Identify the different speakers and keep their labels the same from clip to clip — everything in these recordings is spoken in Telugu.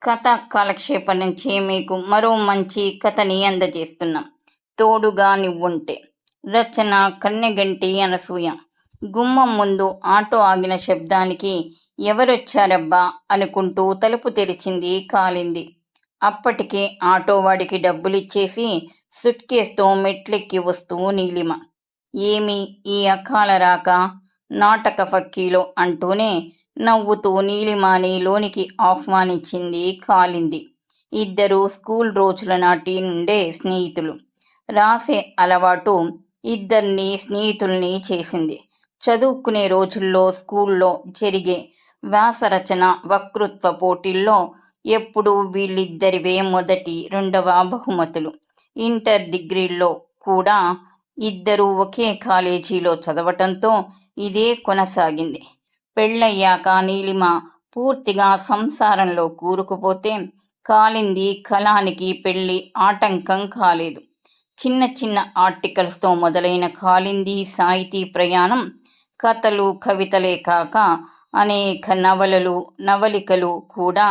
Speaker 1: కథా కాలక్షేపం నుంచి మీకు మరో మంచి కథని అందజేస్తున్నాం. తోడుగా నువ్వుంటే. రచన కన్నెగంటి అనసూయ. గుమ్మం ముందు ఆటో ఆగిన శబ్దానికి ఎవరొచ్చారబ్బా అనుకుంటూ తలుపు తెరిచింది కాలింది. అప్పటికే ఆటోవాడికి డబ్బులిచ్చేసి సుట్ కేసుతో మెట్లెక్కి వస్తూ నీలిమ. ఏమి ఈ అకాల రాక, నాటక ఫక్కీలో అంటూనే నవ్వుతూ నీలిమాని లోనికి ఆహ్వానించింది కాలింది. ఇద్దరూ స్కూల్ రోజుల నాటి నుండే స్నేహితులు. రాసే అలవాటు ఇద్దరిని స్నేహితుల్ని చేసింది. చదువుకునే రోజుల్లో స్కూల్లో జరిగే వ్యాసరచన వక్తృత్వ పోటీల్లో ఎప్పుడూ వీళ్ళిద్దరివే మొదటి, రెండవ బహుమతులు. ఇంటర్, డిగ్రీల్లో కూడా ఇద్దరూ ఒకే కాలేజీలో చదవటంతో ఇదే కొనసాగింది. పెళ్ళయ్యాక నీలిమ పూర్తిగా సంసారంలో కూరుకుపోతే కాలింది కళానికి పెళ్ళి ఆటంకం కాలేదు. చిన్న చిన్న ఆర్టికల్స్తో మొదలైన కాలింది సాహితీ ప్రయాణం కథలు, కవితలే కాక అనేక నవలలు, నవలికలు కూడా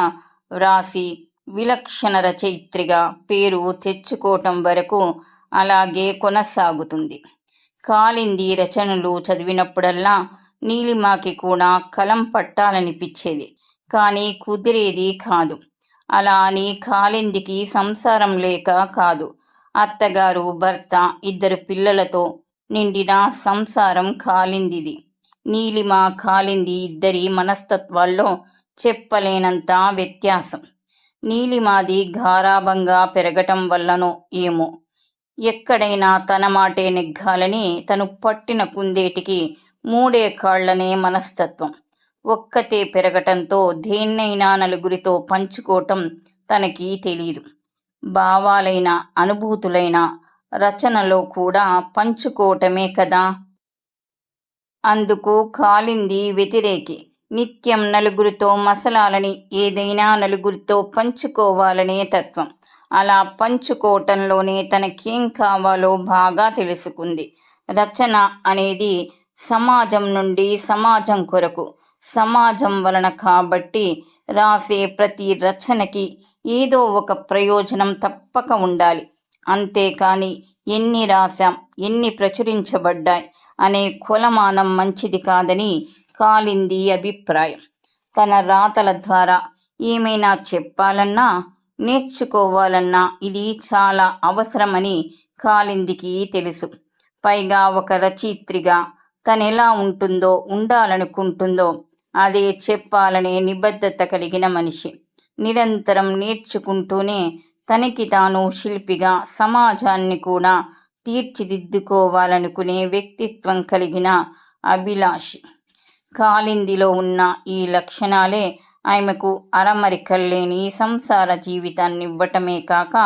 Speaker 1: వ్రాసి విలక్షణ రచయిత్రిగా పేరు తెచ్చుకోవటం వరకు అలాగే కొనసాగుతుంది. కాలింది రచనలు చదివినప్పుడల్లా నీలిమకి కూడా కలం పట్టాలనిపించేది. కానీ కుదిరేది కాదు. అలా అని కాలిందికి సంసారం లేక కాదు. అత్తగారు, భర్త, ఇద్దరు పిల్లలతో నిండిన సంసారం కాలిందిది. నీలిమ, కాలింది ఇద్దరి మనస్తత్వాల్లో చెప్పలేనంత వ్యత్యాసం. నీలిమాది గారాబంగా పెరగటం వల్లనో ఏమో ఎక్కడైనా తన మాటే నెగ్గాలని తను పట్టిన కుందేటికి మూడే కాళ్లనే మనస్తత్వం. ఒక్కతే పెరగటంతో దేన్నైనా నలుగురితో పంచుకోవటం తనకి తెలీదు. భావాలైన, అనుభూతులైన రచనలో కూడా పంచుకోవటమే కదా. అందుకు కాలింది వ్యతిరేకి. నిత్యం నలుగురితో మసలాలని, ఏదైనా నలుగురితో పంచుకోవాలనే తత్వం. అలా పంచుకోవటంలోనే తనకేం కావాలో బాగా తెలుసుకుంది. రచన అనేది సమాజం నుండి సమాజం కొరకు, సమాజం వలన కాబట్టి రాసే ప్రతి రచనకి ఏదో ఒక ప్రయోజనం తప్పక ఉండాలి. అంతేకాని ఎన్ని రాశాం, ఎన్ని ప్రచురించబడ్డాయి అనే కొలమానం మంచిది కాదని కాలింది అభిప్రాయం. తన రాతల ద్వారా ఏమైనా చెప్పాలన్నా, నేర్చుకోవాలన్నా ఇది చాలా అవసరమని కాలిందికి తెలుసు. పైగా ఒక రచయిత్రిగా తనెలా ఉంటుందో, ఉండాలనుకుంటుందో అదే చెప్పాలనే నిబద్ధత కలిగిన మనిషి. నిరంతరం నేర్చుకుంటూనే తనకి తాను శిల్పిగా సమాజాన్ని కూడా తీర్చిదిద్దుకోవాలనుకునే వ్యక్తిత్వం కలిగిన అభిలాషి. కాలిందిలో ఉన్న ఈ లక్షణాలే ఆమెకు అరమరికల్లేని సంసార జీవితాన్ని ఇవ్వటమే కాక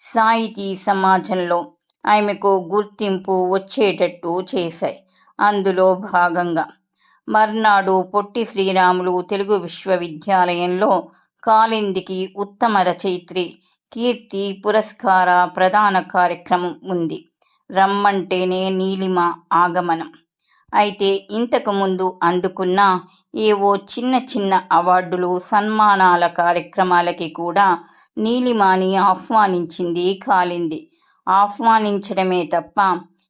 Speaker 1: సాహితీ సమాజంలో ఆమెకు గుర్తింపు వచ్చేటట్టు చేశాయి. అందులో భాగంగా మర్నాడు పొట్టి శ్రీరాములు తెలుగు విశ్వవిద్యాలయంలో కాలిందికి ఉత్తమ రచయిత్రి కీర్తి పురస్కార ప్రదాన కార్యక్రమం ఉంది. రమ్మంటేనే నీలిమ ఆగమనం. అయితే ఇంతకు ముందు అందుకున్న ఏవో చిన్న చిన్న అవార్డులు, సన్మానాల కార్యక్రమాలకి కూడా నీలిమని ఆహ్వానించింది కాలింది. ఆహ్వానించడమే తప్ప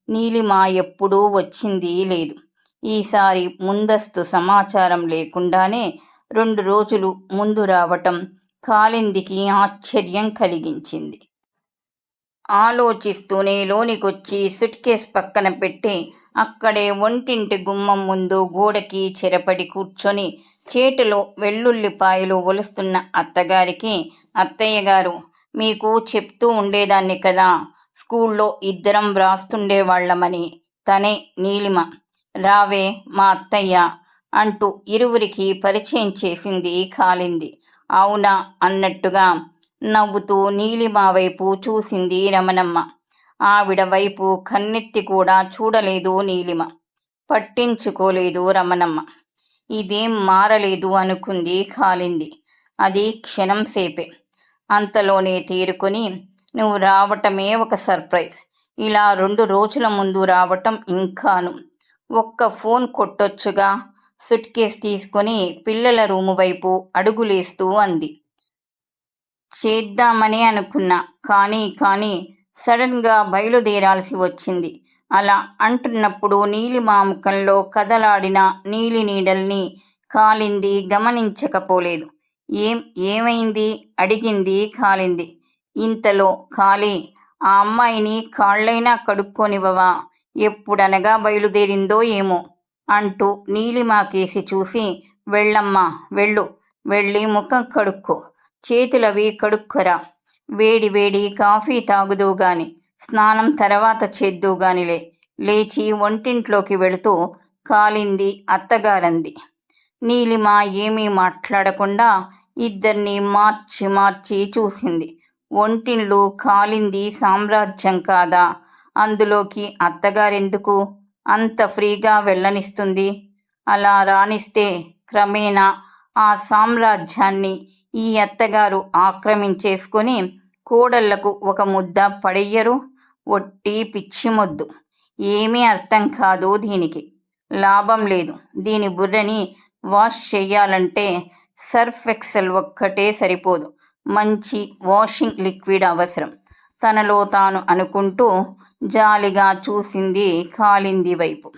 Speaker 1: నీలిమ ఎప్పుడూ వచ్చింది లేదు. ఈసారి ముందస్తు సమాచారం లేకుండానే 2 రోజులు ముందు రావటం కాలిందికి ఆశ్చర్యం కలిగించింది. ఆలోచిస్తూనే లోనికొచ్చి సుట్ కేస్ పక్కన పెట్టి అక్కడే వంటింటి గుమ్మం ముందు గోడకి చెరపడి కూర్చొని చేతిలో వెల్లుల్లిపాయలు ఒలుస్తున్న అత్తగారికి, అత్తయ్యగారు, మీకు చెప్తూ ఉండేదాన్ని కదా, స్కూల్లో ఇద్దరం వ్రాస్తుండేవాళ్లమని. తనే నీలిమ, రావే మా అత్తయ్య అంటూ ఇరువురికి పరిచయం చేసింది కాలింది. అవునా అన్నట్టుగా నవ్వుతూ నీలిమ వైపు చూసింది రమణమ్మ. ఆవిడ వైపు కన్నెత్తి కూడా చూడలేదు నీలిమ. పట్టించుకోలేదు రమణమ్మ. ఇదేం మారలేదు అనుకుంది కాలింది. అది క్షణం సేపే. అంతలోనే తేరుకొని, నువ్వు రావటమే ఒక సర్ప్రైజ్. ఇలా 2 రోజుల ముందు రావటం ఇంకాను. ఒక్క ఫోన్ కొట్టొచ్చుగా. సుట్ కేస్ తీసుకొని పిల్లల రూము వైపు అడుగులేస్తూ అంది. చేద్దామని అనుకున్నా. కానీ సడన్గా బయలుదేరాల్సి వచ్చింది. అలా అంటున్నప్పుడు నీలిమ ముఖంలో కదలాడిన నీలి నీడల్ని కాలింది గమనించకపోలేదు. ఏమైంది అడిగింది కాలింది. ఇంతలో కాళీ, ఆ అమ్మాయిని కాళ్ళైనా కడుక్కొనివ్వవా? ఎప్పుడనగా బయలుదేరిందో ఏమో అంటూ నీలిమకేసి చూసి, వెళ్ళమ్మా వెళ్ళు, వెళ్ళి ముఖం కడుక్కో, చేతులవి కడుక్కరా, వేడి వేడి కాఫీ తాగుదువుగాని, స్నానం తర్వాత చేద్దువుగానిలే, లేచి వంటింట్లోకి వెళుతూ కాలింది అత్తగారంది. నీలిమ ఏమీ మాట్లాడకుండా ఇద్దరిని మార్చి మార్చి చూసింది. వంటిల్లు కాలింది సామ్రాజ్యం కాదా? అందులోకి అత్తగారెందుకు అంత ఫ్రీగా వెళ్ళనిస్తుంది? అలా రాణిస్తే క్రమేణా ఆ సామ్రాజ్యాన్ని ఈ అత్తగారు ఆక్రమించేసుకొని కోడళ్లకు ఒక ముద్ద పడెయ్యరు? ఒట్టి పిచ్చిమొద్దు. ఏమీ అర్థం కాదు దీనికి. లాభం లేదు. దీని బుర్రని వాష్ చెయ్యాలంటే సర్ఫ్ ఎక్సెల్ ఒక్కటే సరిపోదు, మంచి వాషింగ్ లిక్విడ్ అవసరం. తనలో తాను అనుకుంటూ జాలిగా చూసింది కాలింది వైపు.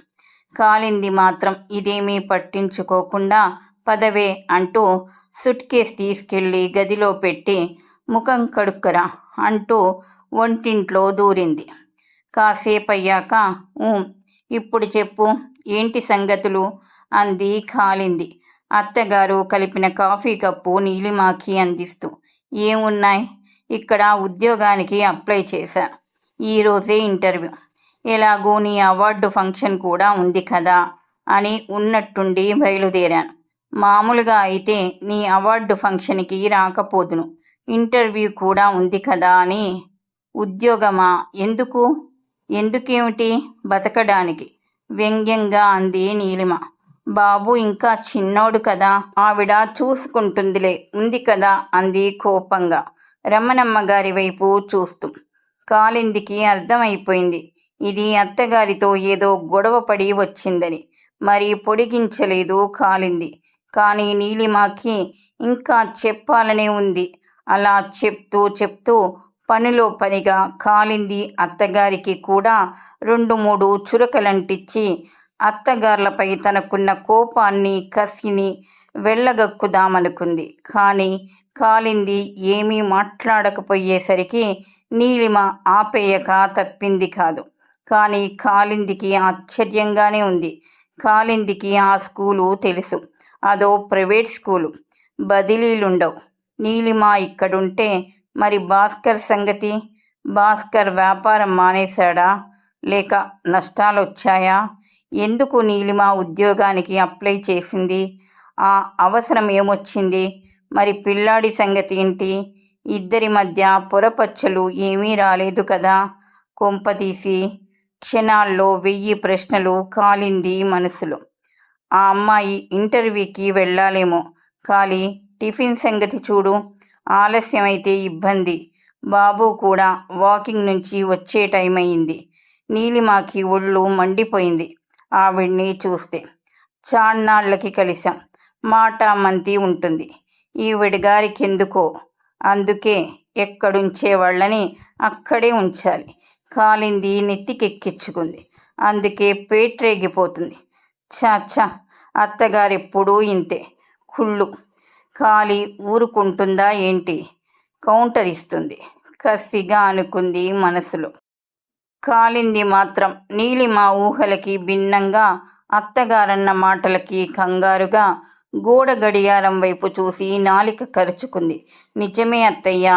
Speaker 1: కాలింది మాత్రం ఇదేమీ పట్టించుకోకుండా పదవే అంటూ సూట్ కేస్ తీసుకెళ్ళి గదిలో పెట్టి ముఖం కడుక్కరా అంటూ వంటింట్లో దూరింది. కాసేపయ్యాక ఇప్పుడు చెప్పు, ఏంటి సంగతులు అంది కాలింది. అత్తగారు కలిపిన కాఫీ కప్పు నీలిమకి అందిస్తూ, ఏమున్నాయి, ఇక్కడ ఉద్యోగానికి అప్లై చేశా. ఈరోజే ఇంటర్వ్యూ. ఎలాగూ నీ అవార్డు ఫంక్షన్ కూడా ఉంది కదా అని ఉన్నట్టుండి బయలుదేరాను. మామూలుగా అయితే నీ అవార్డు ఫంక్షన్కి రాకపోదును, ఇంటర్వ్యూ కూడా ఉంది కదా అని. ఉద్యోగమా? ఎందుకేమిటి? బతకడానికి వ్యంగ్యంగా అంది నీలిమ. బాబు ఇంకా చిన్నోడు కదా, ఆవిడ చూసుకుంటుందిలే, ఉంది కదా అంది కోపంగా రమణమ్మ గారి వైపు చూస్తూ. కాలిందికి అర్థమైపోయింది ఇది అత్తగారితో ఏదో గొడవపడి వచ్చిందని. మరి పొడిగించలేదు కాలింది. కానీ నీలిమకి ఇంకా చెప్పాలనే ఉంది. అలా చెప్తూ పనిలో పనిగా కాలింది అత్తగారికి కూడా 2-3 చురకలంటించి అత్తగార్లపై తనకున్న కోపాన్ని కసిని వెళ్ళగక్కుదామనుకుంది. కానీ కాలింది ఏమీ మాట్లాడకపోయేసరికి నీలిమ ఆపేయక తప్పింది కాదు. కానీ కాలిందికి ఆశ్చర్యంగానే ఉంది. కాలిందికి ఆ స్కూలు తెలుసు. అదో ప్రైవేట్ స్కూలు, బదిలీలుండవు. నీలిమ ఇక్కడుంటే మరి భాస్కర్ సంగతి? భాస్కర్ వ్యాపారం మానేశాడా? లేక నష్టాలొచ్చాయా? ఎందుకు నీలిమ ఉద్యోగానికి అప్లై చేసింది? ఆ అవసరం ఏమొచ్చింది? మరి పిల్లాడి సంగతి ఏంటి? ఇద్దరి మధ్య పొరపచ్చలు ఏమీ రాలేదు కదా? కొంపతీసి క్షణాల్లో 1000 ప్రశ్నలు కాలింది మనసులో. ఆ అమ్మాయి ఇంటర్వ్యూకి వెళ్ళాలేమో. ఖాళీ టిఫిన్ సంగతి చూడు, ఆలస్యమైతే ఇబ్బంది. బాబు కూడా వాకింగ్ నుంచి వచ్చే టైం అయింది. నీలిమకి ఒళ్ళు మండిపోయింది ఆవిడ్ని చూస్తే. చాన్నాళ్ళకి కలిశాం, మాట మంతి ఉంటుంది ఈవిడగారికెందుకో. అందుకే ఎక్కడుంచేవాళ్ళని అక్కడే ఉంచాలి. కాలింది నెత్తికెక్కించుకుంది. అందుకే పేట్రేగిపోతుంది. ఛ అత్తగారెప్పుడూ ఇంతే, కుళ్ళు. ఖాళీ ఊరుకుంటుందా ఏంటి? కౌంటర్ ఇస్తుంది కసిగా అనుకుంది మనసులో. కాలింది మాత్రం నీలిమ ఊహలకి భిన్నంగా అత్తగారన్న మాటలకి కంగారుగా గోడ గడియారం వైపు చూసి నాలిక కరుచుకుంది. నిజమే అత్తయ్య,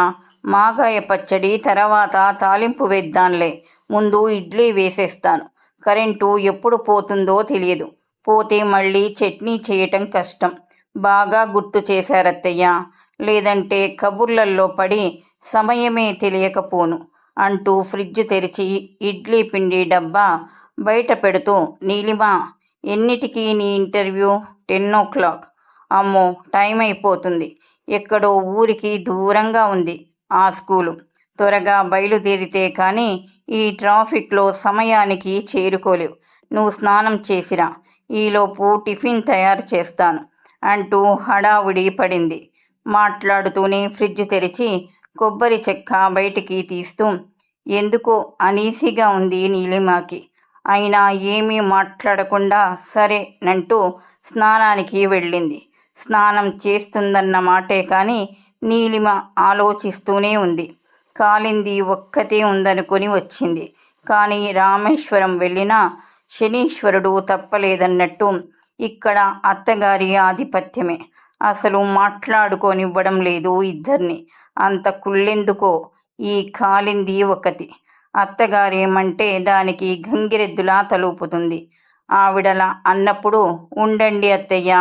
Speaker 1: మాగాయ పచ్చడి తర్వాత తాలింపు వేద్దాంలే, ముందు ఇడ్లీ వేసేస్తాను. కరెంటు ఎప్పుడు పోతుందో తెలియదు, పోతే మళ్ళీ చట్నీ చేయటం కష్టం. బాగా గుర్తు చేశారత్తయ్య, లేదంటే కబుర్లల్లో పడి సమయమే తెలియకపోను అంటూ ఫ్రిడ్జ్ తెరిచి ఇడ్లీ పిండి డబ్బా బయట పెడుతూ, నీలిమ, ఎన్నిటికీ నీ ఇంటర్వ్యూ? 10 o'clock. అమ్మో, టైం అయిపోతుంది. ఎక్కడో ఊరికి దూరంగా ఉంది ఆ స్కూలు. త్వరగా బయలుదేరితే కానీ ఈ ట్రాఫిక్లో సమయానికి చేరుకోలేవు. నువ్వు స్నానం చేసిరా, ఈలోపు టిఫిన్ తయారు చేస్తాను అంటూ హడావుడి పడింది. మాట్లాడుతూనే ఫ్రిడ్జ్ తెరిచి కొబ్బరి చెక్క బయటికి తీస్తూ. ఎందుకో అనీసీగా ఉంది నీలిమకి. అయినా ఏమీ మాట్లాడకుండా సరేనంటూ స్నానానికి వెళ్ళింది. స్నానం చేస్తుందన్న మాటే కానీ నీలిమ ఆలోచిస్తూనే ఉంది. కాలింది ఒక్కతే ఉందనుకొని వచ్చింది. కానీ రామేశ్వరం వెళ్ళినా శనీశ్వరుడు తప్పలేదన్నట్టు ఇక్కడ అత్తగారి ఆధిపత్యమే. అసలు మాట్లాడుకోనివ్వడం లేదు ఇద్దరిని. అంత కుళ్ళెందుకో. ఈ కాలింది ఒకతి. అత్తగారేమంటే దానికి గంగిరెద్దులా తలూపుతుంది. ఆవిడలా అన్నప్పుడు ఉండండి అత్తయ్య,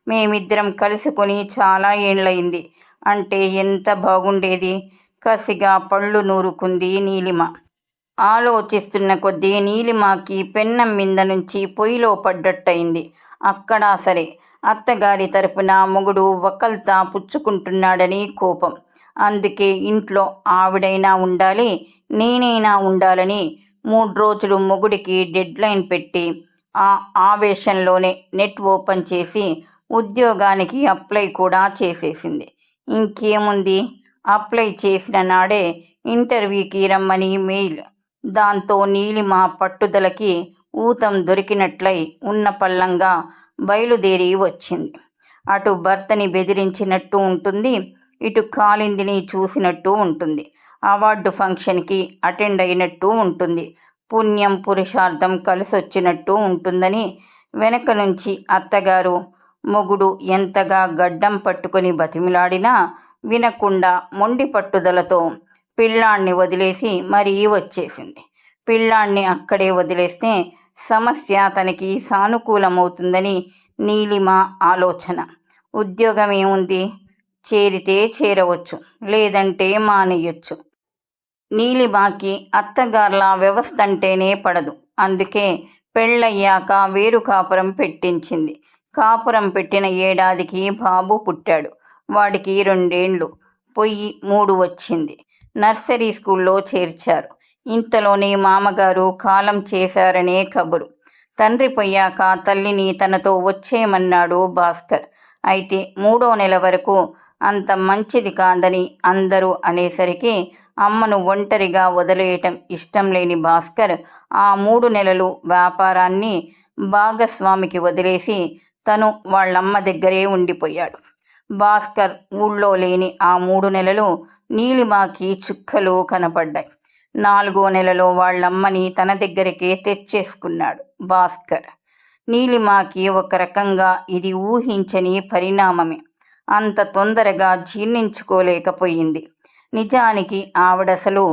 Speaker 1: మేమిద్దరం కలుసుకొని చాలా ఏళ్ళయింది అంటే ఎంత బాగుండేది. కసిగా పళ్ళు నూరుకుంది నీలిమ. ఆలోచిస్తున్న కొద్దీ నీలిమకి పెన్నం మీద నుంచి పొయ్యిలో పడ్డట్టయింది. అక్కడా సరే, అత్తగారి తరపున మొగుడు వకల్తా పుచ్చుకుంటున్నాడని కోపం. అందుకే ఇంట్లో ఆవిడైనా ఉండాలి, నేనైనా ఉండాలని 3 రోజులు మొగుడికి డెడ్లైన్ పెట్టి ఆ ఆవేశంలోనే నెట్ ఓపెన్ చేసి ఉద్యోగానికి అప్లై కూడా చేసేసింది. ఇంకేముంది, అప్లై చేసిన నాడే ఇంటర్వ్యూకి రమ్మని మెయిల్. దాంతో నీలిమ పట్టుదలకి ఊతం దొరికినట్లయి ఉన్న పళ్ళంగా బయలుదేరి వచ్చింది. అటు భర్తని బెదిరించినట్టు ఉంటుంది, ఇటు కాలిందిని చూసినట్టు ఉంటుంది. అవార్డు ఫంక్షన్కి అటెండ్ అయినట్టు ఉంటుంది. పుణ్యం పురుషార్థం కలిసొచ్చినట్టు ఉంటుందని వెనక నుంచి అత్తగారు మొగుడు ఎంతగా గడ్డం పట్టుకొని బతిమిలాడినా వినకుండా మొండి పట్టుదలతో పిల్లాణ్ణి వదిలేసి మరీ వచ్చేసింది. పిల్లాణ్ణి అక్కడే వదిలేస్తే సమస్య తనకి సానుకూలమవుతుందని నీలిమ ఆలోచన. ఉద్యోగం ఏముంది, చేరితే చేరవచ్చు, లేదంటే మానేయొచ్చు. నీలిమకి అత్తగార్ల వ్యవస్థ అంటేనే పడదు. అందుకే పెళ్ళయ్యాక వేరు కాపురం పెట్టించింది. కాపురం పెట్టిన ఏడాదికి బాబు పుట్టాడు. వాడికి 2 ఏళ్ళు పోయి 3 వచ్చింది. నర్సరీ స్కూల్లో చేర్చారు. ఇంతలోనే మామగారు కాలం చేశారనే కబురు. తండ్రి పోయాక తల్లిని తనతో వచ్చేయమన్నాడు భాస్కర్. అయితే 3వ నెల వరకు అంత మంచిది కాదని అందరూ అనేసరికి అమ్మను ఒంటరిగా వదిలేయటం ఇష్టం లేని భాస్కర్ ఆ 3 నెలలు వ్యాపారాన్ని భాగస్వామికి వదిలేసి తను వాళ్ళమ్మ దగ్గరే ఉండిపోయాడు. భాస్కర్ ఊళ్ళో లేని ఆ 3 నెలలు నీలిమకి చుక్కలు కనపడ్డాయి. 4వ నెలలో వాళ్ళమ్మని తన దగ్గరికే తెచ్చేసుకున్నాడు భాస్కర్. నీలిమకి ఒక రకంగా ఇది ఊహించని పరిణామమే. అంత తొందరగా జీర్ణించుకోలేకపోయింది. నిజానికి ఆవిడసలు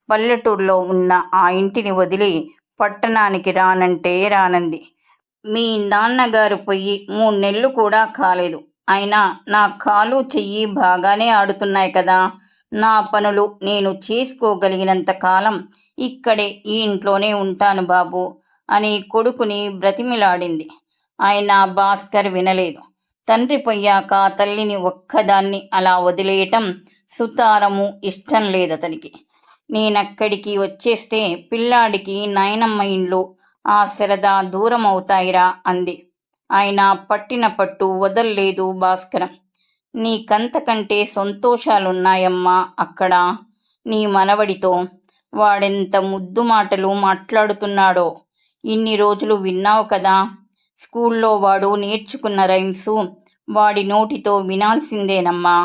Speaker 1: పల్లెటూరులో ఉన్న ఆ ఇంటిని వదిలి పట్టణానికి రానంటే రానంది. మీ నాన్నగారు పోయి 3 నెలలు కూడా కాలేదు. అయినా నా కాలు చెయ్యి బాగానే ఆడుతున్నాయి కదా. నా పనులు నేను చేసుకోగలిగినంత కాలం ఇక్కడే ఈ ఇంట్లోనే ఉంటాను బాబు అని కొడుకుని బ్రతిమిలాడింది. అయినా భాస్కర్ వినలేదు. తండ్రి పోయాక తల్లిని ఒక్కదాన్ని అలా వదిలేయటం సుతారము ఇష్టం లేదతనికి. నేనక్కడికి వచ్చేస్తే పిల్లాడికి నాయనమ్మ ఇండ్లు ఆ సరదా దూరం అవుతాయిరా అంది. ఆయన పట్టిన పట్టు వదల్లేదు భాస్కరం. నీకంతకంటే సంతోషాలున్నాయమ్మా అక్కడ నీ మనవడితో. వాడెంత ముద్దు మాటలు మాట్లాడుతున్నాడో ఇన్ని రోజులు విన్నావు కదా. స్కూల్లో వాడు నేర్చుకున్న రైమ్సు వాడి నోటితో వినాల్సిందేనమ్మా.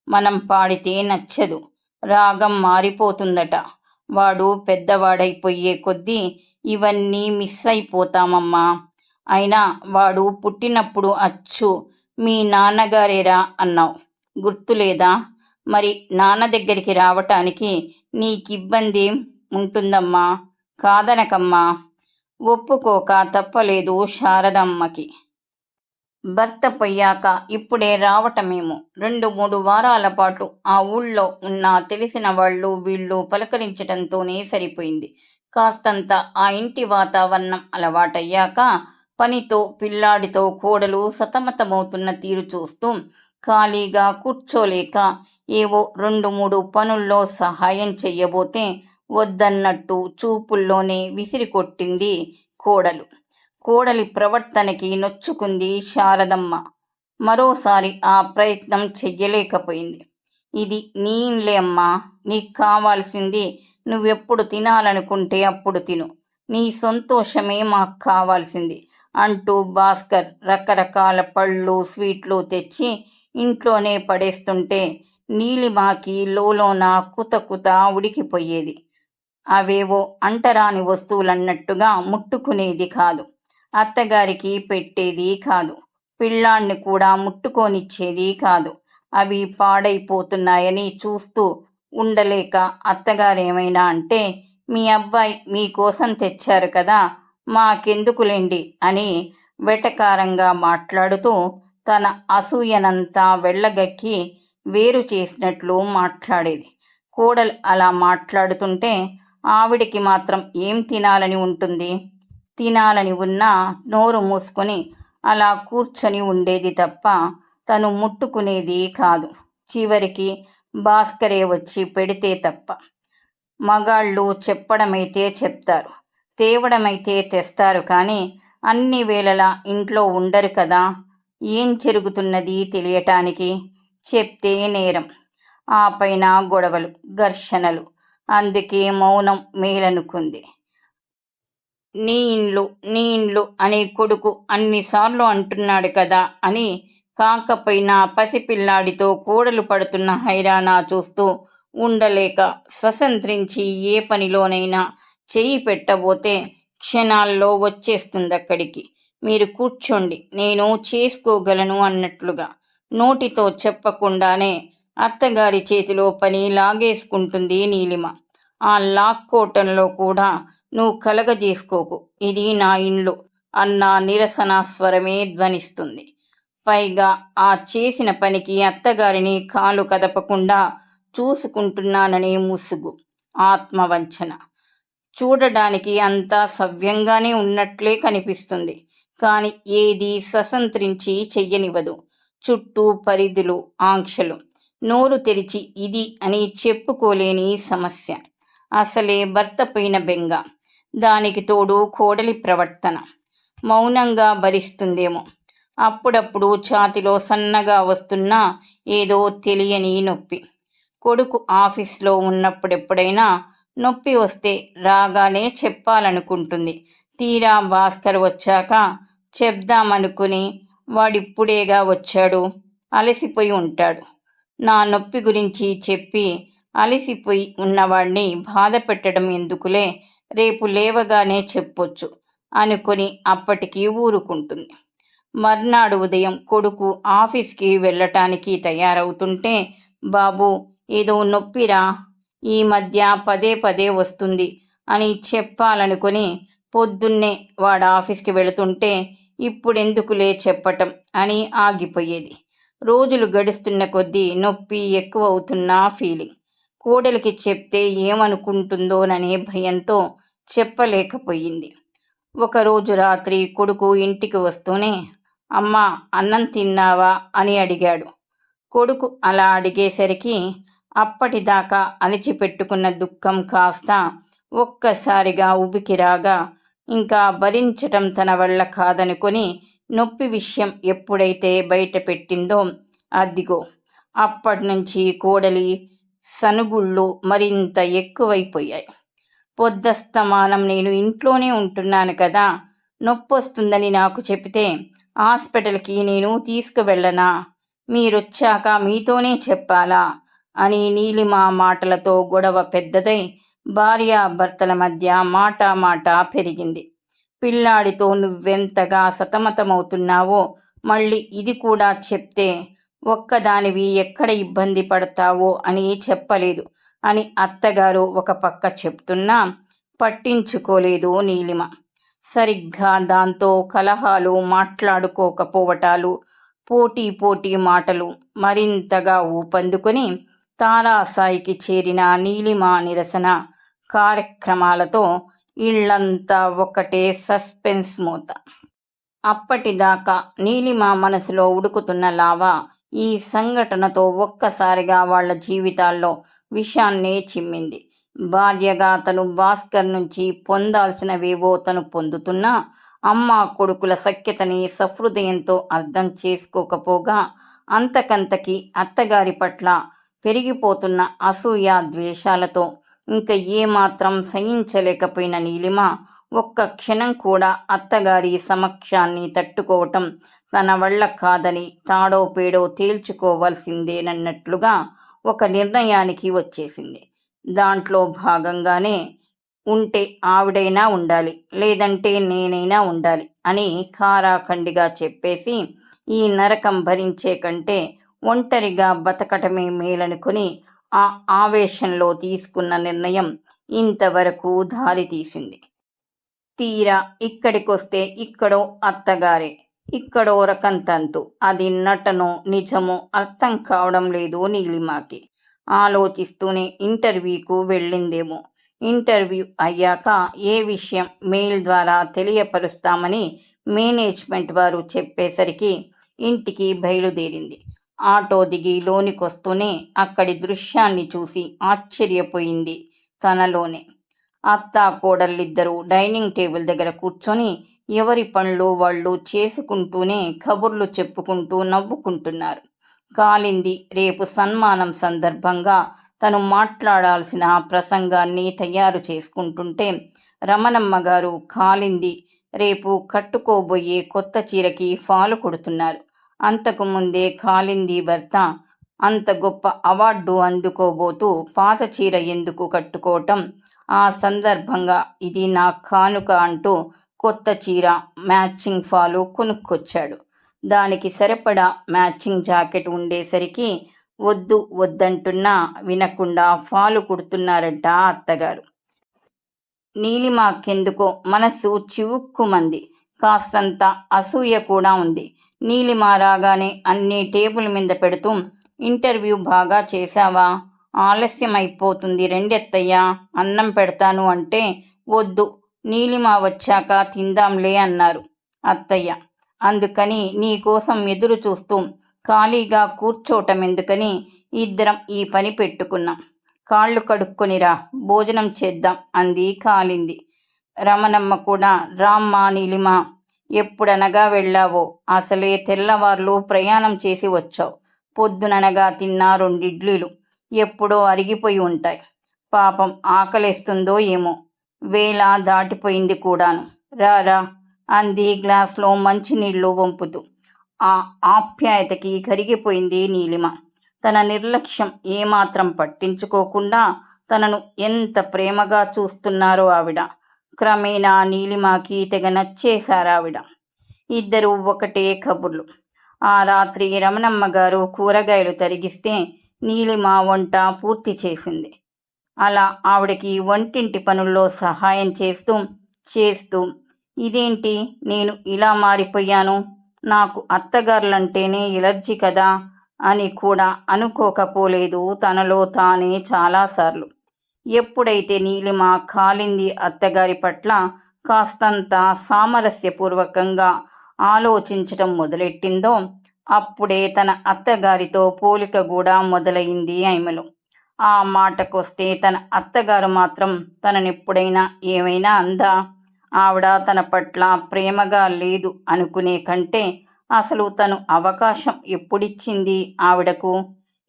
Speaker 1: మనం పాడితే నచ్చదు, రాగం మారిపోతుందట. వాడు పెద్దవాడైపోయే కొద్దీ ఇవన్నీ మిస్ అయిపోతామమ్మా. అయినా వాడు పుట్టినప్పుడు అచ్చు మీ నాన్నగారేరా అన్నావు, గుర్తులేదా? మరి నాన్న దగ్గరికి రావటానికి నీకిబ్బందేం ఉంటుందమ్మా? కాదనకమ్మా. ఒప్పుకోక తప్పలేదు శారదమ్మకి. భర్త పోయాక ఇప్పుడే రావటమేమో. 2-3 వారాల పాటు ఆ ఊళ్ళో ఉన్న తెలిసిన వాళ్ళు వీళ్ళు పలకరించటంతోనే సరిపోయింది. కాస్తంత ఆ ఇంటి వాతావరణం అలవాటయ్యాక పనితో పిల్లాడితో కోడలు సతమతమవుతున్న తీరు చూస్తూ ఖాళీగా కూర్చోలేక ఏవో 2-3 పనుల్లో సహాయం చెయ్యబోతే వద్దన్నట్టు చూపుల్లోనే విసిరికొట్టింది కోడలు. కోడలి ప్రవర్తనకి నొచ్చుకుంది శారదమ్మ. మరోసారి ఆ ప్రయత్నం చెయ్యలేకపోయింది. ఇది నీ ఇండ్లే అమ్మా. నీకు కావాల్సింది నువ్వెప్పుడు తినాలనుకుంటే అప్పుడు తిను. నీ సంతోషమే మాకు కావాల్సింది అంటూ భాస్కర్ రకరకాల పళ్ళు స్వీట్లు తెచ్చి ఇంట్లోనే పడేస్తుంటే నీలిమాకి లోలోన కుత ఉడికిపోయేది. అవేవో అంటరాని వస్తువులన్నట్టుగా ముట్టుకునేది కాదు. అత్తగారికి పెట్టేది కాదు. పిల్లాణ్ణి కూడా ముట్టుకోనిచ్చేది కాదు. అవి పాడైపోతున్నాయని చూస్తూ ఉండలేక అత్తగారేమైనా అంటే, మీ అబ్బాయి మీకోసం తెచ్చారు కదా, మాకెందుకులేండి అని వెటకారంగా మాట్లాడుతూ తన అసూయనంతా వెళ్ళగక్కి వేరు చేసినట్లు మాట్లాడేది. కోడలు అలా మాట్లాడుతుంటే ఆవిడికి మాత్రం ఏం తినాలని ఉంటుంది? తినాలని ఉన్నా నోరు మూసుకొని అలా కూర్చొని ఉండేది తప్ప తను ముట్టుకునేది కాదు. చివరికి భాస్కరే వచ్చి పెడితే తప్ప. మగాళ్ళు చెప్పడమైతే చెప్తారు, తేవడమైతే తెస్తారు, కానీ అన్ని వేళలా ఇంట్లో ఉండరు కదా. ఏం జరుగుతున్నది తెలియటానికి చెప్తే నేరం, ఆ పైన గొడవలు, ఘర్షణలు. అందుకే మౌనం మేలనుకుంది. నీ ఇండ్లు నీ ఇండ్లు అని కొడుకు అన్నిసార్లు అంటున్నాడు కదా అని కాకపోయినా పసిపిల్లాడితో కోడలు పడుతున్న హైరానా చూస్తూ ఉండలేక స్వతంత్రించి ఏ పనిలోనైనా చెయ్యి పెట్టబోతే క్షణాల్లో వచ్చేస్తుందక్కడికి. మీరు కూర్చోండి, నేను చేసుకోగలను అన్నట్లుగా నోటితో చెప్పకుండానే అత్తగారి చేతిలో పని లాగేసుకుంటుంది నీలిమ. ఆ లాక్కోవటంలో కూడా నువ్వు కలగజేసుకోకు, ఇది నా ఇండ్లు అన్న నిరసన స్వరమే ధ్వనిస్తుంది. పైగా ఆ చేసిన పనికి అత్తగారిని కాలు కదపకుండా చూసుకుంటున్నాననే ముసుగు, ఆత్మవంచన. చూడడానికి అంతా సవ్యంగానే ఉన్నట్లే కనిపిస్తుంది, కానీ ఏదీ స్వతంత్రించి చెయ్యనివ్వదు. చుట్టూ పరిధులు, ఆంక్షలు. నోరు తెరిచి ఇది అని చెప్పుకోలేని సమస్య. అసలే భర్త పైన బెంగ, దానికి తోడు కోడలి ప్రవర్తన. మౌనంగా భరిస్తుందేమో. అప్పుడప్పుడు ఛాతిలో సన్నగా వస్తున్న ఏదో తెలియని నొప్పి. కొడుకు ఆఫీస్లో ఉన్నప్పుడెప్పుడైనా నొప్పి వస్తే రాగానే చెప్పాలనుకుంటుంది. తీరా భాస్కర్ వచ్చాక చెప్దామనుకుని, వాడిప్పుడేగా వచ్చాడు, అలసిపోయి ఉంటాడు, నా నొప్పి గురించి చెప్పి అలసిపోయి ఉన్నవాడిని బాధ పెట్టడం ఎందుకులే, రేపు లేవగానే చెప్పొచ్చు అనుకుని అప్పటికి ఊరుకుంటుంది. మర్నాడు ఉదయం కొడుకు ఆఫీస్కి వెళ్ళటానికి తయారవుతుంటే, బాబు ఏదో నొప్పిరా, ఈ మధ్య పదే పదే వస్తుంది అని చెప్పాలనుకుని పొద్దున్నే వాడు ఆఫీస్కి వెళుతుంటే, ఇప్పుడెందుకులే చెప్పటం అని ఆగిపోయేది. రోజులు గడుస్తున్న కొద్దీ నొప్పి ఎక్కువ అవుతున్న ఫీలింగ్. కోడలికి చెప్తే ఏమనుకుంటుందోననే భయంతో చెప్పలేకపోయింది. ఒకరోజు రాత్రి కొడుకు ఇంటికి వస్తూనే, అమ్మా అన్నం తిన్నావా అని అడిగాడు. కొడుకు అలా అడిగేసరికి అప్పటిదాకా అణిచిపెట్టుకున్న దుఃఖం కాస్త ఒక్కసారిగా ఉబికిరాగా, ఇంకా భరించటం తన వల్ల కాదనుకొని నొప్పి విషయం ఎప్పుడైతే బయట పెట్టిందో, అదిగో అప్పటినుంచి కోడలి సనుగుళ్ళు మరింత ఎక్కువైపోయాయి. పొద్దస్తమానం నేను ఇంట్లోనే ఉంటున్నాను కదా, నొప్పొస్తుందని నాకు చెబితే హాస్పిటల్కి నేను తీసుకువెళ్ళనా, మీరొచ్చాక మీతోనే చెప్పాలా అని నీలిమ మాటలతో గొడవ పెద్దదై భార్యాభర్తల మధ్య మాట పెరిగింది. పిల్లాడితో నువ్వెంతగా సతమతమవుతున్నావో మళ్ళీ ఇది కూడా చెప్తే ఒక్కదానివి ఎక్కడ ఇబ్బంది పడతావో అని చెప్పలేదు అని అత్తగారు ఒక పక్క చెప్తున్నా పట్టించుకోలేదు నీలిమ. సరిగ్గా దాంతో కలహాలు, మాట్లాడుకోకపోవటాలు, పోటీ మాటలు మరింతగా ఊపందుకొని తారాసాయికి చేరిన నీలిమ నిరసన కార్యక్రమాలతో ఇళ్లంతా ఒకటే సస్పెన్స్ మూత. అప్పటిదాకా నీలిమ మనసులో ఉడుకుతున్న లావా ఈ సంఘటనతో ఒక్కసారిగా వాళ్ల జీవితాల్లో విషాన్నే చిమ్మింది. భార్యగా తను భాస్కర్ నుంచి పొందాల్సినవేవో తను పొందుతున్నా, అమ్మ కొడుకుల సఖ్యతని సహృదయంతో అర్థం చేసుకోకపోగా అంతకంతకి అత్తగారి పట్ల పెరిగిపోతున్న అసూయ ద్వేషాలతో ఇంక ఏమాత్రం సహించలేకపోయిన నీలిమ ఒక్క క్షణం కూడా అత్తగారి సమక్షాన్ని తట్టుకోవటం తన వల్ల కాదని తాడో పేడో తేల్చుకోవాల్సిందేనన్నట్లుగా ఒక నిర్ణయానికి వచ్చేసింది. దాంట్లో భాగంగానే ఉంటే ఆవిడైనా ఉండాలి, లేదంటే నేనైనా ఉండాలి అని ఖారాఖండిగా చెప్పేసి ఈ నరకం భరించే కంటే ఒంటరిగా బతకటమే మేలనుకుని ఆ ఆవేశంలో తీసుకున్న నిర్ణయం ఇంతవరకు దారి తీసింది. తీరా ఇక్కడికొస్తే ఇక్కడో అత్తగారే, ఇక్కడో రకం తంతు. అది నటనో నిజమో అర్థం కావడం లేదు నీలిమాకి. ఆలోచిస్తూనే ఇంటర్వ్యూకు వెళ్ళిందేమో. ఇంటర్వ్యూ అయ్యాక ఏ విషయం మెయిల్ ద్వారా తెలియపరుస్తామని మేనేజ్మెంట్ వారు చెప్పేసరికి ఇంటికి బయలుదేరింది. ఆటో దిగి లోనికొస్తూనే అక్కడి దృశ్యాన్ని చూసి ఆశ్చర్యపోయింది తనలోనే. అత్తా కోడళ్ళిద్దరూ డైనింగ్ టేబుల్ దగ్గర కూర్చొని ఎవరి పనులు వాళ్ళు చేసుకుంటూనే కబుర్లు చెప్పుకుంటూ నవ్వుకుంటున్నారు. కాలింది రేపు సన్మానం సందర్భంగా తను మాట్లాడాల్సిన ప్రసంగాన్ని తయారు చేసుకుంటుంటే రమణమ్మ గారు కాలింది రేపు కట్టుకోబోయే కొత్త చీరకి ఫాలు కొడుతున్నారు. అంతకుముందే కాలింది భర్త అంత గొప్ప అవార్డు అందుకోబోతూ పాత చీర ఎందుకు కట్టుకోవటం, ఆ సందర్భంగా ఇది నా కానుక అంటూ కొత్త చీర మ్యాచింగ్ ఫాలు కొనుక్కొచ్చాడు. దానికి సరిపడా మ్యాచింగ్ జాకెట్ ఉండేసరికి వద్దు వద్దంటున్నా వినకుండా ఫాలు కుడుతున్నారట అత్తగారు. నీలిమాకెందుకో మనసు చివుక్కుమంది. కాస్తంత అసూయ కూడా ఉంది. నీలిమ రాగానే అన్నీ టేబుల్ మీద పెడుతూ, ఇంటర్వ్యూ బాగా చేశావా? ఆలస్యం అయిపోతుంది, రెండెత్తయ్యా, అన్నం పెడతాను అంటే వద్దు, నీలిమ వచ్చాక తిందాంలే అన్నారు అత్తయ్య. అందుకని నీకోసం ఎదురు చూస్తూ ఖాళీగా కూర్చోటం ఎందుకని ఇద్దరం ఈ పని పెట్టుకున్నాం. కాళ్ళు కడుక్కొనిరా, భోజనం చేద్దాం అంది కాలింది. రమణమ్మ కూడా రామ్మా నీలిమ, ఎప్పుడనగా వెళ్ళావో, అసలే తెల్లవార్లు ప్రయాణం చేసి వచ్చావు. పొద్దుననగా తిన్న 2 ఇడ్లీలు ఎప్పుడో అరిగిపోయి ఉంటాయి. పాపం ఆకలేస్తుందో ఏమో, వేళ దాటిపోయింది కూడాను. రారా అంది గ్లాస్లో మంచినీళ్లు వంపుతూ. ఆ ఆప్యాయతకి కరిగిపోయింది నీలిమ. తన నిర్లక్ష్యం ఏమాత్రం పట్టించుకోకుండా తనను ఎంత ప్రేమగా చూస్తున్నారో ఆవిడ. క్రమేణా నీలిమకి తెగ నచ్చేశారావిడ. ఇద్దరూ ఒకటే కబుర్లు. ఆ రాత్రి రమణమ్మ గారు కూరగాయలు తరిగిస్తే నీలిమ వంట పూర్తి చేసింది. అలా ఆవిడకి వంటింటి పనుల్లో సహాయం చేస్తూ ఇదేంటి నేను ఇలా మారిపోయాను, నాకు అత్తగారులంటేనే ఎలర్జీ కదా అని కూడా అనుకోకపోలేదు తనలో తానే చాలాసార్లు. ఎప్పుడైతే నీలిమ కాలింది అత్తగారి పట్ల కాస్తంత సామరస్యపూర్వకంగా ఆలోచించటం మొదలెట్టిందో అప్పుడే తన అత్తగారితో పోలిక కూడా మొదలైంది ఆమెలో. ఆ మాటకొస్తే తన అత్తగారు మాత్రం తననెప్పుడైనా ఏమైనా అందా? ఆవిడ తన పట్ల ప్రేమగా లేదు అనుకునే కంటే అసలు తను అవకాశం ఎప్పుడిచ్చింది ఆవిడకు?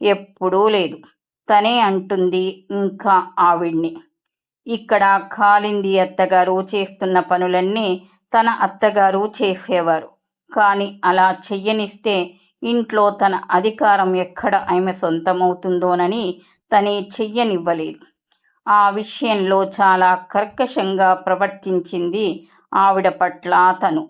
Speaker 1: ఎప్పుడూ లేదు. తనే అంటుంది ఇంకా ఆవిడ్ని. ఇక్కడ కాలింది అత్తగారు చేస్తున్న పనులన్నీ తన అత్తగారు చేసేవారు. కానీ అలా చెయ్యనిస్తే ఇంట్లో తన అధికారం ఎక్కడ ఆమె సొంతమవుతుందోనని తనే చెయ్యనివ్వలేదు. ఆ విషయంలో చాలా కర్కశంగా ప్రవర్తించింది ఆవిడ పట్ల తను.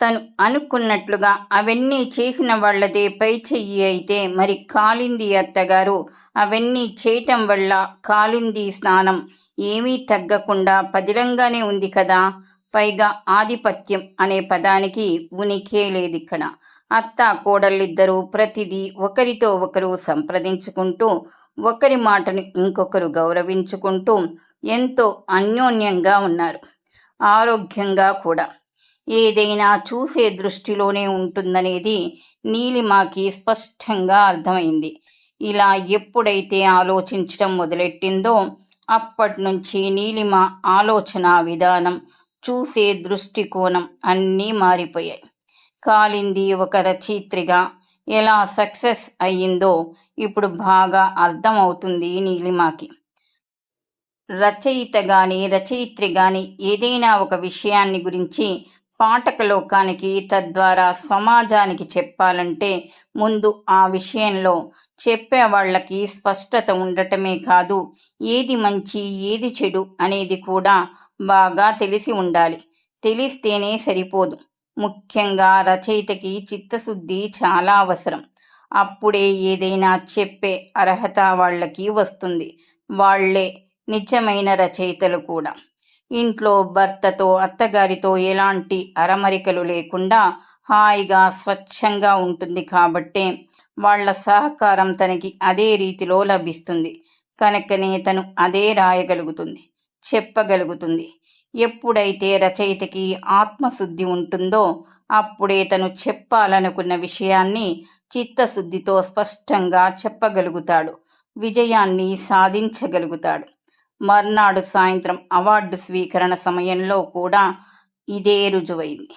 Speaker 1: తను అనుకున్నట్లుగా అవన్నీ చేసిన వాళ్లదే పై చెయ్యి అయితే మరి కాలింది అత్తగారు అవన్నీ చేయటం వల్ల కాలింది స్నానం ఏమీ తగ్గకుండా పదిలంగానే ఉంది కదా. పైగా ఆధిపత్యం అనే పదానికి ఉనికే లేదిక్కడ. అత్త కోడళ్ళిద్దరూ ప్రతిదీ ఒకరితో ఒకరు సంప్రదించుకుంటూ ఒకరి మాటను ఇంకొకరు గౌరవించుకుంటూ ఎంతో అన్యోన్యంగా ఉన్నారు. ఆరోగ్యంగా కూడా. ఏదైనా చూసే దృష్టిలోనే ఉంటుందనేది నీలిమకి స్పష్టంగా అర్థమైంది. ఇలా ఎప్పుడైతే ఆలోచించటం మొదలెట్టిందో అప్పటినుంచి నీలిమ ఆలోచన విధానం, చూసే దృష్టికోణం అన్నీ మారిపోయాయి. కాలింది ఒక రచయిత్రిగా ఎలా సక్సెస్ అయ్యిందో, ఇప్పుడు బాగా అర్థమవుతుంది నీలిమకి. రచయిత గాని, రచయిత్రి గాని ఏదైనా ఒక విషయాన్ని గురించి పాఠకలోకానికి, తద్వారా సమాజానికి చెప్పాలంటే ముందు ఆ విషయంలో చెప్పేవాళ్ళకి స్పష్టత ఉండటమే కాదు, ఏది మంచి, ఏది చెడు అనేది కూడా బాగా తెలిసి ఉండాలి. తెలిస్తేనే సరిపోదు. ముఖ్యంగా రచయితకి చిత్తశుద్ధి చాలా అవసరం. అప్పుడే ఏదైనా చెప్పే అర్హత వాళ్ళకి వస్తుంది. వాళ్ళే నిజమైన రచయితలు కూడా. ఇంట్లో భర్తతో, అత్తగారితో ఎలాంటి అరమరికలు లేకుండా హాయిగా, స్వచ్ఛంగా ఉంటుంది కాబట్టే వాళ్ళ సహకారం తనకి అదే రీతిలో లభిస్తుంది. కనుకనే తను అదే రాయగలుగుతుంది, చెప్పగలుగుతుంది. ఎప్పుడైతే రచయితకి ఆత్మశుద్ధి ఉంటుందో అప్పుడే తను చెప్పాలనుకున్న విషయాన్ని చిత్తశుద్ధితో స్పష్టంగా చెప్పగలుగుతాడు, విజయాన్ని సాధించగలుగుతాడు. మర్నాడు సాయంత్రం అవార్డు స్వీకరణ సమయంలో కూడా ఇదే రుజువైంది.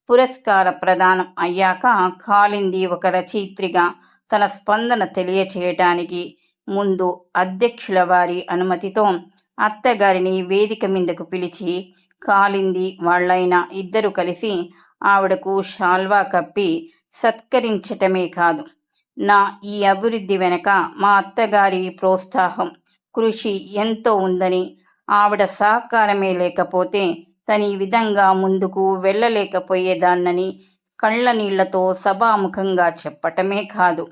Speaker 1: పురస్కార ప్రదానం అయ్యాక కాళింది ఒక రచయిత్రిగా తన స్పందన తెలియచేయటానికి ముందు అధ్యక్షుల వారి అనుమతితో అత్తగారిని వేదిక మీదకు పిలిచి కాళింది వాళ్ళైన ఇద్దరు కలిసి ఆవిడకు శాల్వా కప్పి సత్కరించటమే కాదు, నా ఈ అభివృద్ధి వెనక మా అత్తగారి ప్రోత్సాహం, కృషి ఎంతో ఉందని, ఆవిడ సహకారమే లేకపోతే తను ఈ విధంగా ముందుకు వెళ్ళలేకపోయేదాన్నని కళ్ళనీళ్లతో సభాముఖంగా చెప్పటమే కాదు,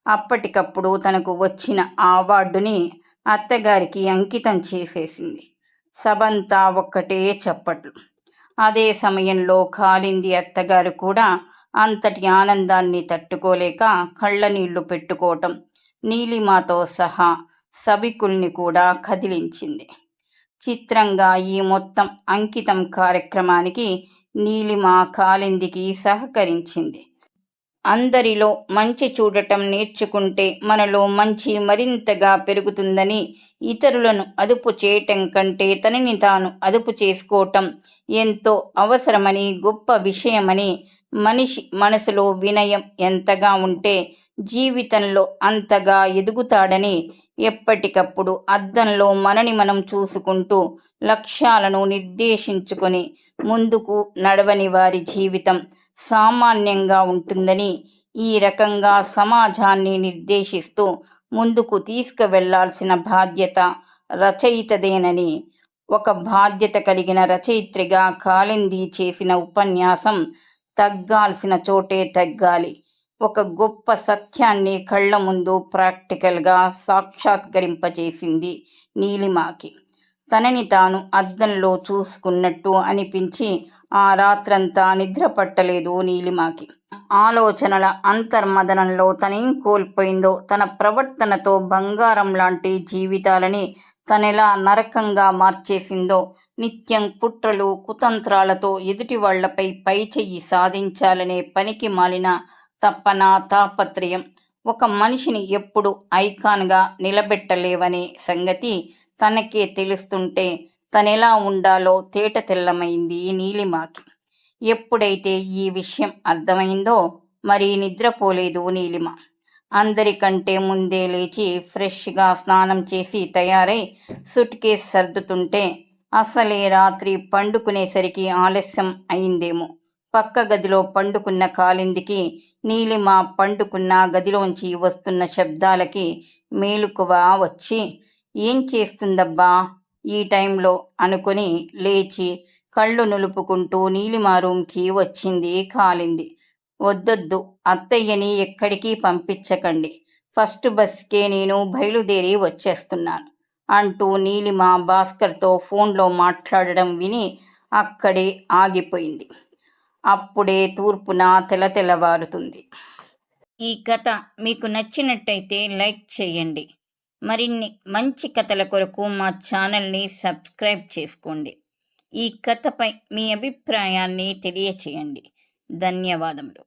Speaker 1: అప్పటికప్పుడు తనకు వచ్చిన ఆ అవార్డుని అత్తగారికి అంకితం చేసేసింది. సభంతా ఒక్కటే చప్పట్లు. అదే సమయంలో కాళింది అత్తగారు కూడా అంతటి ఆనందాన్ని తట్టుకోలేక కళ్ళనీళ్లు పెట్టుకోవటం నీలిమతో సహా సభికుల్ని కూడా కదిలించింది. చిత్రంగా ఈ మొత్తం అంకితం కార్యక్రమానికి నీలిమ కాళిందికి సహకరించింది. అందరిలో మంచి చూడటం నేర్చుకుంటే మనలో మంచి మరింతగా పెరుగుతుందని, ఇతరులను అదుపు చేయటం కంటే తనని తాను అదుపు చేసుకోవటం ఎంతో అవసరమని, గొప్ప విషయమని, మనిషి మనసులో వినయం ఎంతగా ఉంటే జీవితంలో అంతగా ఎదుగుతాడని, ఎప్పటికప్పుడు అద్దంలో మనని మనం చూసుకుంటూ లక్ష్యాలను నిర్దేశించుకొని ముందుకు నడవని వారి జీవితం సామాన్యంగా ఉంటుందని, ఈ రకంగా సమాజాన్ని నిర్దేశిస్తూ ముందుకు తీసుకువెళ్లాల్సిన బాధ్యత రచయితదేనని ఒక బాధ్యత కలిగిన రచయిత్రిగా కాళింది చేసిన ఉపన్యాసం తగ్గాల్సిన చోటే తగ్గాలి. ఒక గొప్ప సత్యాన్ని కళ్ళ ముందు ప్రాక్టికల్గా సాక్షాత్కరింపజేసింది నీలిమకి. తనని తాను అద్దంలో చూసుకున్నట్టు అనిపించి ఆ రాత్రంతా నిద్ర పట్టలేదు నీలిమకి. ఆలోచనల అంతర్మదనంలో తనేం కోల్పోయిందో, తన ప్రవర్తనతో బంగారం లాంటి జీవితాలని తనెలా నరకంగా మార్చేసిందో, నిత్యం కుట్రలు, కుతంత్రాలతో ఎదుటి వాళ్లపై పైచెయ్యి సాధించాలనే పనికి మాలిన తపన, తాపత్రయం ఒక మనిషిని ఎప్పుడు ఐకాన్గా నిలబెట్టలేవనే సంగతి తనకే తెలుస్తుంటే తనెలా ఉండాలో తేట తెల్లమైంది నీలిమకి. ఎప్పుడైతే ఈ విషయం అర్థమైందో మరి నిద్రపోలేదు నీలిమ. అందరికంటే ముందే లేచి ఫ్రెష్గా స్నానం చేసి తయారై సూట్ కేస్ సర్దుతుంటే అసలే రాత్రి పండుకునేసరికి ఆలస్యం అయిందేమో. పక్క గదిలో పండుకున్న కాళిందికి నీలిమ పండుకున్న గదిలోంచి వస్తున్న శబ్దాలకి మేలుకువ వచ్చి, ఏం చేస్తుందబ్బా ఈ టైంలో అనుకుని లేచి కళ్ళు నులుపుకుంటూ నీలిమ రూమ్కి వచ్చింది కాళింది. వద్దొద్దు, అత్తయ్యని ఎక్కడికి పంపించకండి, ఫస్ట్ బస్కే నేను బయలుదేరి వచ్చేస్తున్నాను అంటూ నీలిమ భాస్కర్తో ఫోన్లో మాట్లాడడం విని అక్కడే ఆగిపోయింది. అప్పుడే తూర్పున తెల్లవారుతుంది. ఈ కథ మీకు నచ్చినట్టయితే లైక్ చేయండి. మరిన్ని మంచి కథల కొరకు మా ఛానల్ని సబ్స్క్రైబ్ చేసుకోండి. ఈ కథపై మీ అభిప్రాయాన్ని తెలియచేయండి. ధన్యవాదములు.